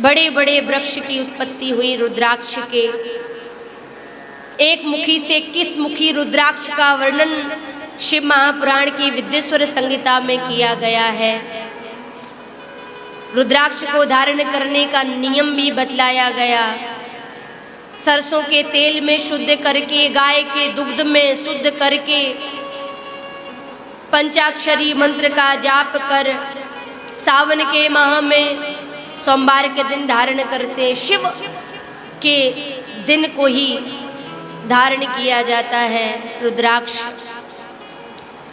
बड़े बड़े वृक्ष की उत्पत्ति हुई रुद्राक्ष के। एक मुखी से 21 मुखी रुद्राक्ष का वर्णन शिव महापुराण की विद्येश्वर संहिता में किया गया है। रुद्राक्ष को धारण करने का नियम भी बतलाया गया। सरसों के तेल में शुद्ध करके, गाय के दुग्ध में शुद्ध करके, पंचाक्षरी मंत्र का जाप कर सावन के माह में सोमवार के दिन धारण करते। शिव के दिन को ही धारण किया जाता है रुद्राक्ष।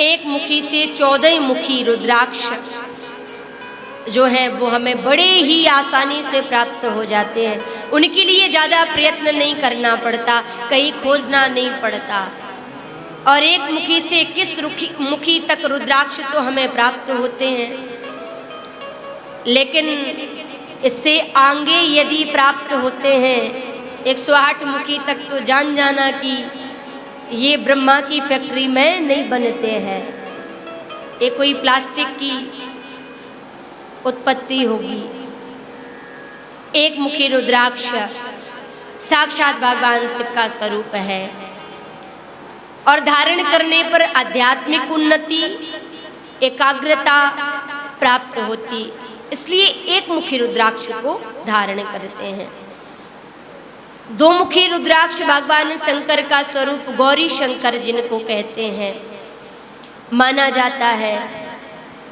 एक मुखी से 14 मुखी रुद्राक्ष जो है वो हमें बड़े ही आसानी से प्राप्त हो जाते हैं। उनके लिए ज़्यादा प्रयत्न नहीं करना पड़ता, कहीं खोजना नहीं पड़ता। और एक मुखी से 21 मुखी तक रुद्राक्ष तो हमें प्राप्त होते हैं, लेकिन इससे आगे यदि प्राप्त होते हैं 108 मुखी तक, तो जान जाना कि ये ब्रह्मा की फैक्ट्री में नहीं बनते हैं, ये कोई प्लास्टिक की उत्पत्ति होगी। एक मुखी रुद्राक्ष साक्षात भगवान शिव का स्वरूप है और धारण करने पर आध्यात्मिक उन्नति, एकाग्रता प्राप्त होती, इसलिए एक मुखी रुद्राक्ष को धारण करते हैं। 2 मुखी रुद्राक्ष भगवान शंकर का स्वरूप गौरी शंकर जिनको कहते हैं माना जाता है।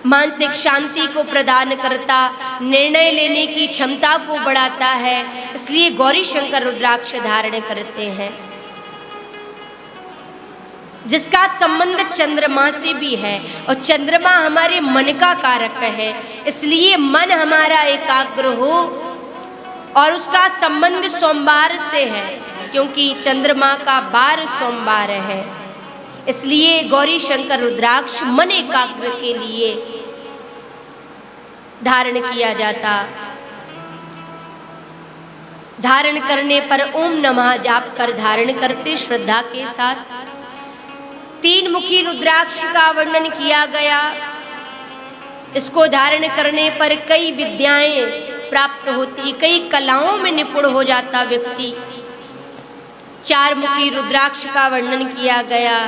मानसिक शांति को प्रदान करता, निर्णय लेने की क्षमता को बढ़ाता है, इसलिए गौरी शंकर रुद्राक्ष धारण करते हैं। जिसका संबंध चंद्रमा से भी है और चंद्रमा हमारे मन का कारक है, इसलिए मन हमारा एकाग्र हो। और उसका संबंध सोमवार से है, क्योंकि चंद्रमा का वार सोमवार है, इसलिए गौरी शंकर रुद्राक्ष मन एकाग्र के लिए धारण किया जाता। धारण करने पर ओम नमः जाप कर धारण करते श्रद्धा के साथ। 3 मुखी रुद्राक्ष का वर्णन किया गया। इसको धारण करने पर कई विद्याएं प्राप्त होती, कई कलाओं में निपुण हो जाता व्यक्ति। 4 मुखी रुद्राक्ष का वर्णन किया गया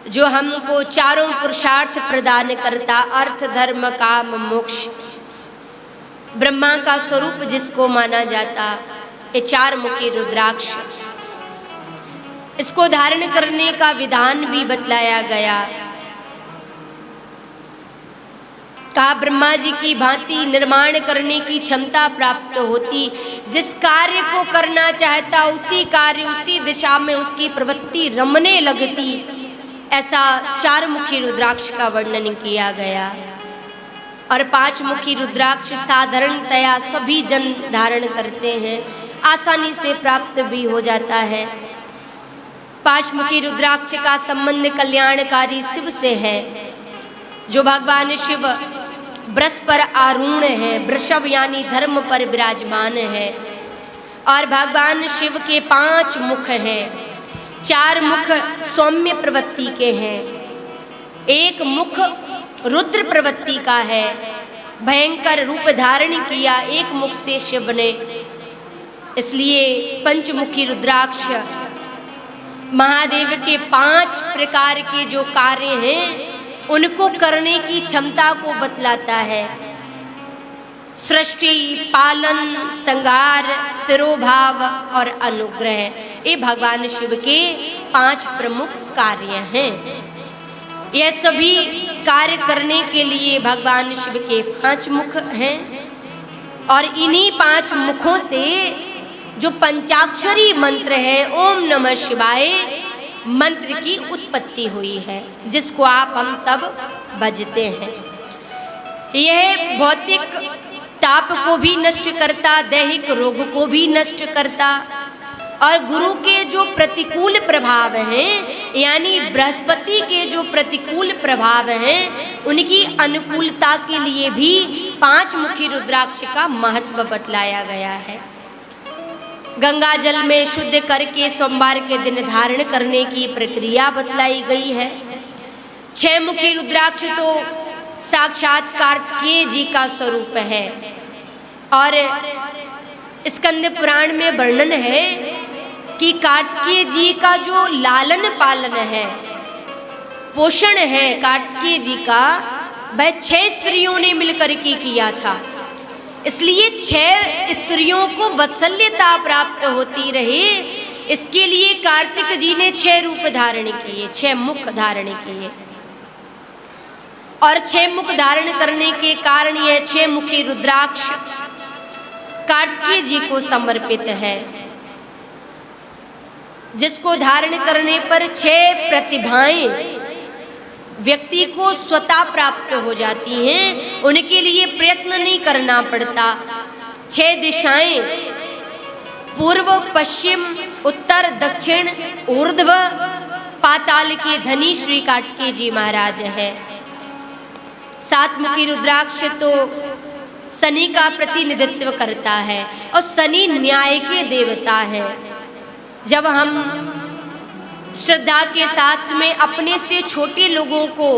जो हमको चारों पुरुषार्थ प्रदान करता, अर्थ धर्म काम मोक्ष। ब्रह्मा का स्वरूप जिसको माना जाता, ये 4 मुखी रुद्राक्ष। इसको धारण करने का विधान भी बतलाया गया। कहा ब्रह्मा जी की भांति निर्माण करने की क्षमता प्राप्त होती। जिस कार्य को करना चाहता उसी कार्य, उसी दिशा में उसकी प्रवृत्ति रमने लगती। ऐसा 4 मुखी रुद्राक्ष का वर्णन किया गया। और 5 मुखी रुद्राक्ष साधारणतया सभी जन धारण करते हैं, आसानी से प्राप्त भी हो जाता है। 5 मुखी रुद्राक्ष का संबंध कल्याणकारी शिव से है, जो भगवान शिव वृष पर आरूढ़ है, वृषभ यानी धर्म पर विराजमान है। और भगवान शिव के 5 मुख हैं। 4 मुख सौम्य प्रवृत्ति के हैं, 1 मुख रुद्र प्रवृत्ति का है। भयंकर रूप धारण किया एक मुख से शिव ने, इसलिए पंचमुखी रुद्राक्ष महादेव के 5 प्रकार के जो कार्य हैं उनको करने की क्षमता को बतलाता है। सृष्टि, पालन, संहार, तिरोभाव और अनुग्रह, ये भगवान शिव के 5 प्रमुख कार्य हैं। यह सभी कार्य करने के लिए भगवान शिव के 5 मुख हैं। और इन्हीं 5 मुखों से जो पंचाक्षरी मंत्र है ओम नमः शिवाय मंत्र की उत्पत्ति हुई है, जिसको आप हम सब बजते हैं। यह भौतिक ताप को भी नष्ट करता, दैहिक रोग को भी नष्ट करता। और गुरु के जो प्रतिकूल प्रभाव हैं, यानी बृहस्पति के जो प्रतिकूल प्रभाव हैं, उनकी अनुकूलता के लिए भी 5 मुखी रुद्राक्ष का महत्व बतलाया गया है। गंगा जल में शुद्ध करके सोमवार के दिन धारण करने की प्रक्रिया बतलाई गई है। 6 मुखी रुद्राक्ष तो साक्षात कार्तिकेय जी का स्वरूप है। और स्कंद पुराण में वर्णन है कि कार्तिकेय जी का जो लालन पालन है, पोषण है कार्तिकेय जी का, वह 6 स्त्रियों ने मिलकर के किया था। इसलिए 6 स्त्रियों को वत्सल्यता प्राप्त होती रहे, इसके लिए कार्तिक जी ने 6 रूप धारण किए, 6 मुख धारण किए। और 6 मुख धारण करने के कारण यह 6 मुखी रुद्राक्ष कार्तिकेय जी को समर्पित है, जिसको धारण करने पर 6 प्रतिभाएं व्यक्ति को स्वतः प्राप्त हो जाती हैं, उनके लिए प्रयत्न नहीं करना पड़ता। 6 दिशाएं पूर्व, पश्चिम, उत्तर, दक्षिण, ऊर्ध्व, पाताल के धनी श्री कार्तिकेय जी महाराज है। 7 मुखी रुद्राक्ष तो शनि का प्रतिनिधित्व करता है और शनि न्याय के देवता है। जब हम श्रद्धा के साथ में अपने से छोटे लोगों को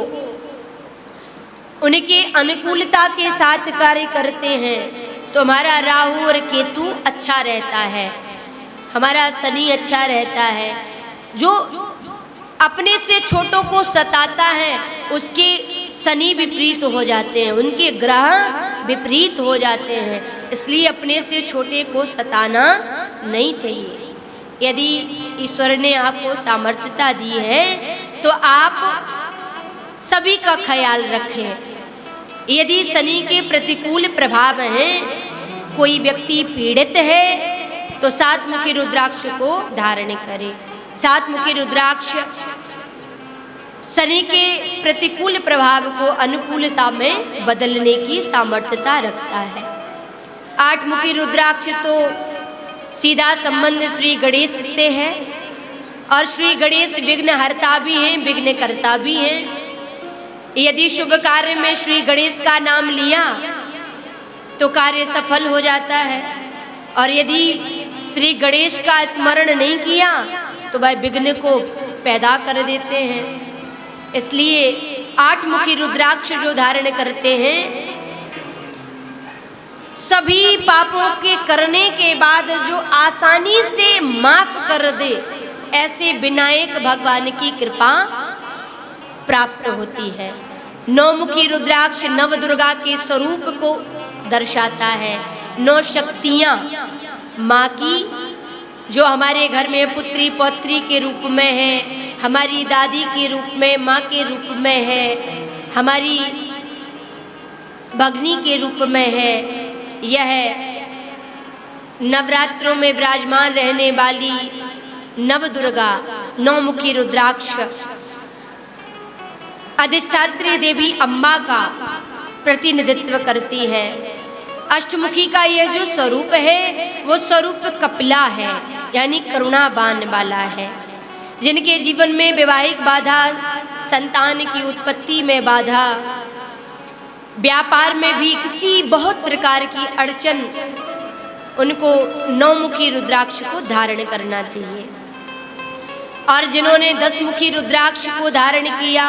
उनके अनुकूलता के साथ कार्य करते हैं तो हमारा राहु और केतु अच्छा रहता है, हमारा शनि अच्छा रहता है। जो अपने से छोटों को सताता है उसके शनि विपरीत हो जाते हैं, उनके ग्रह विपरीत हो जाते हैं। इसलिए अपने से छोटे को सताना नहीं चाहिए। यदि ईश्वर ने आपको सामर्थ्यता दी है तो आप सभी का ख्याल रखें। यदि शनि के प्रतिकूल प्रभाव हैं, कोई व्यक्ति पीड़ित है तो 7 मुखी रुद्राक्ष को धारण करें। 7 मुखी रुद्राक्ष शनि के प्रतिकूल प्रभाव को अनुकूलता में बदलने की सामर्थ्यता रखता है। 8 मुखी रुद्राक्ष तो सीधा संबंध श्री गणेश से है और श्री गणेश विघ्नहर्ता भी हैं, विघ्नकर्ता भी हैं। यदि शुभ कार्य में श्री गणेश का नाम लिया तो कार्य सफल हो जाता है, और यदि श्री गणेश का स्मरण नहीं किया तो वह विघ्न को पैदा कर देते हैं। इसलिए 8 मुखी रुद्राक्ष जो धारण करते हैं, सभी पापों के करने के बाद जो आसानी से माफ कर दे, ऐसे विनायक भगवान की कृपा प्राप्त होती है। 9 मुखी रुद्राक्ष नव दुर्गा के स्वरूप को दर्शाता है। 9 शक्तियाँ माँ की, जो हमारे घर में पुत्री पौत्री के रूप में है, हमारी दादी के रूप में, माँ के रूप में है, हमारी भगनी के रूप में है। यह नवरात्रों में विराजमान रहने वाली नव दुर्गा 9 मुखी रुद्राक्ष अधिष्ठात्री देवी अम्बा का प्रतिनिधित्व करती है। अष्टमुखी का यह जो स्वरूप है वो स्वरूप कपिला है, यानी करुणाबान वाला है। जिनके जीवन में वैवाहिक बाधा, संतान की उत्पत्ति में बाधा, व्यापार में भी किसी बहुत प्रकार की अड़चन, उनको 9 मुखी रुद्राक्ष को धारण करना चाहिए। और जिन्होंने 10 मुखी रुद्राक्ष को धारण किया,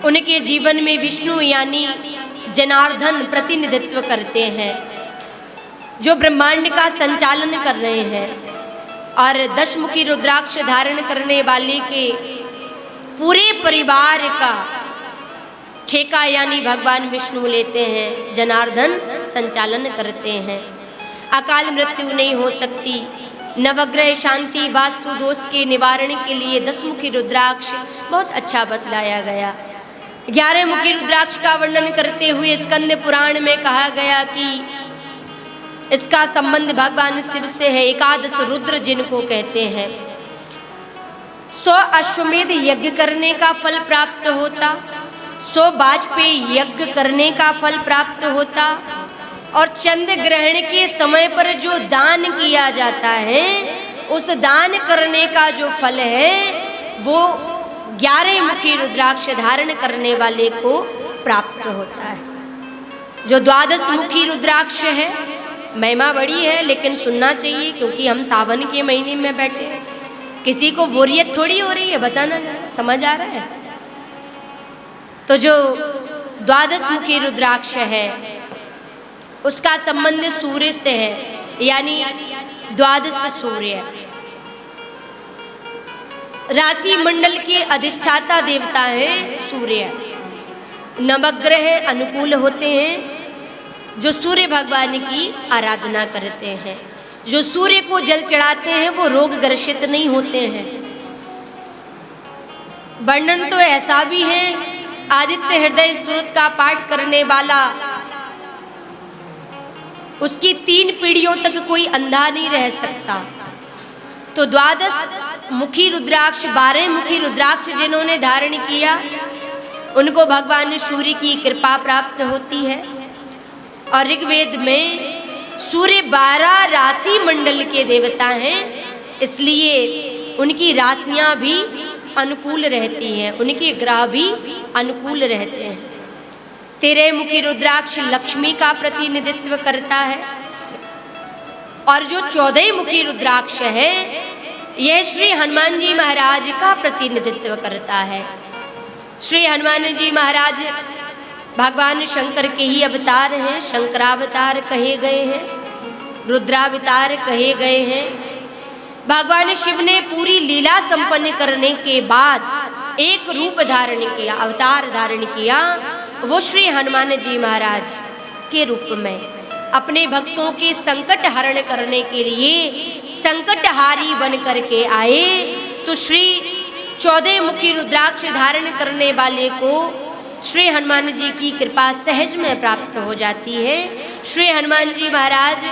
उनके जीवन में विष्णु यानी जनार्दन प्रतिनिधित्व करते हैं, जो ब्रह्मांड का संचालन कर रहे हैं। और 10 मुखी रुद्राक्ष धारण करने वाले के पूरे परिवार का ठेका यानी भगवान विष्णु लेते हैं, जनार्दन संचालन करते हैं। अकाल मृत्यु नहीं हो सकती। नवग्रह शांति, वास्तु दोष के निवारण के लिए 10 मुखी रुद्राक्ष बहुत अच्छा बतलाया गया। 11 मुखी रुद्राक्ष का वर्णन करते हुए स्कंद पुराण में कहा गया कि इसका संबंध भगवान शिव से है। एकादश रुद्र जिनको कहते हैं, 100 अश्वमेध यज्ञ करने का फल प्राप्त होता, 100 वाजपेयी यज्ञ करने का फल प्राप्त होता, और चंद्र ग्रहण के समय पर जो दान किया जाता है, उस दान करने का जो फल है वो 11 मुखी रुद्राक्ष धारण करने वाले को प्राप्त होता है। जो 12 मुखी रुद्राक्ष है, महिमा बड़ी है, लेकिन सुनना चाहिए क्योंकि हम सावन के महीने में बैठे हैं। किसी को बोरियत थोड़ी हो रही है, बताना जरा, समझ आ रहा है? तो जो 12 मुखी रुद्राक्ष है उसका संबंध सूर्य से है, यानी द्वादश सूर्य। राशि मंडल के अधिष्ठाता देवता है सूर्य। नवग्रह अनुकूल होते हैं जो सूर्य भगवान की आराधना करते हैं। जो सूर्य को जल चढ़ाते हैं वो रोग ग्रसित नहीं होते हैं। वर्णन तो ऐसा भी है, आदित्य हृदय स्तोत्र का पाठ करने वाला उसकी 3 पीढ़ियों तक कोई अंधा नहीं रह सकता। तो 12 मुखी रुद्राक्ष, 12 मुखी रुद्राक्ष जिन्होंने धारण किया उनको भगवान सूर्य की कृपा प्राप्त होती है। और ऋग्वेद में सूर्य 12 राशि मंडल के देवता हैं, इसलिए उनकी राशियां भी अनुकूल रहती हैं, उनके ग्रह भी अनुकूल रहते हैं। 13 मुखी रुद्राक्ष लक्ष्मी का प्रतिनिधित्व करता है और जो 14 मुखी रुद्राक्ष है यह श्री हनुमान जी महाराज का प्रतिनिधित्व करता है। श्री हनुमान जी महाराज भगवान शंकर के ही अवतार हैं, शंकरावतार कहे गए हैं, रुद्रावतार कहे गए हैं। भगवान शिव ने पूरी लीला संपन्न करने के बाद एक रूप धारण किया, अवतार धारण किया, वो श्री हनुमान जी महाराज के रूप में अपने भक्तों के संकट हरण करने के लिए संकटहारी बन करके आए। तो श्री 14 मुखी रुद्राक्ष धारण करने वाले को श्री हनुमान जी की कृपा सहज में प्राप्त हो जाती है। श्री हनुमान जी महाराज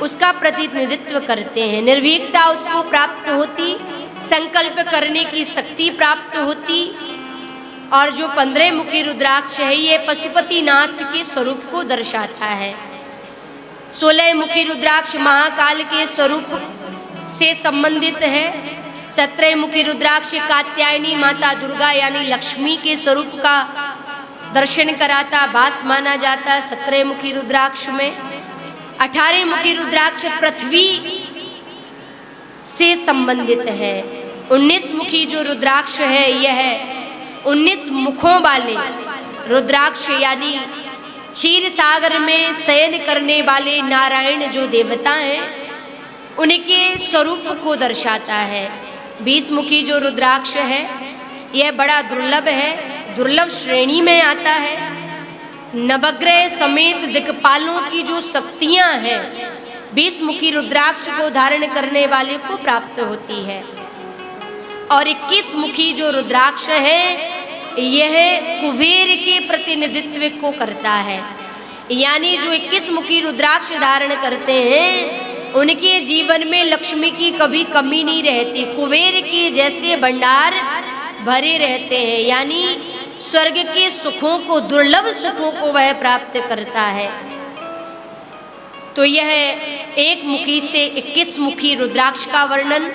उसका प्रतिनिधित्व करते हैं। निर्भीकता उसको प्राप्त होती, संकल्प करने की शक्ति प्राप्त होती। और जो 15 मुखी रुद्राक्ष है ये पशुपति नाथ के स्वरूप को दर्शाता है। 16 मुखी रुद्राक्ष महाकाल के स्वरूप से संबंधित है। 17 मुखी रुद्राक्ष कात्यायनी माता दुर्गा यानी लक्ष्मी के स्वरूप का दर्शन कराता, वास माना जाता 17 मुखी रुद्राक्ष में। 18 मुखी रुद्राक्ष पृथ्वी से संबंधित है। 19 मुखी जो रुद्राक्ष है यह 19 मुखों वाले रुद्राक्ष यानी क्षीर सागर में शयन करने वाले नारायण जो देवता हैं उनके स्वरूप को दर्शाता है। 20 मुखी जो रुद्राक्ष है यह बड़ा दुर्लभ है, दुर्लभ श्रेणी में आता है। नवग्रह समेत दिक्पालों की जो शक्तियां हैं 20 मुखी रुद्राक्ष को धारण करने वाले को प्राप्त होती है। और 21 मुखी जो रुद्राक्ष है यह कुबेर के प्रतिनिधित्व को करता है, यानी जो 21 मुखी रुद्राक्ष धारण करते हैं उनके जीवन में लक्ष्मी की कभी कमी नहीं रहती, कुबेर के जैसे भंडार भरे रहते हैं, यानी स्वर्ग के सुखों को, दुर्लभ सुखों को वह प्राप्त करता है। तो यह 1 मुखी से 21 मुखी रुद्राक्ष का वर्णन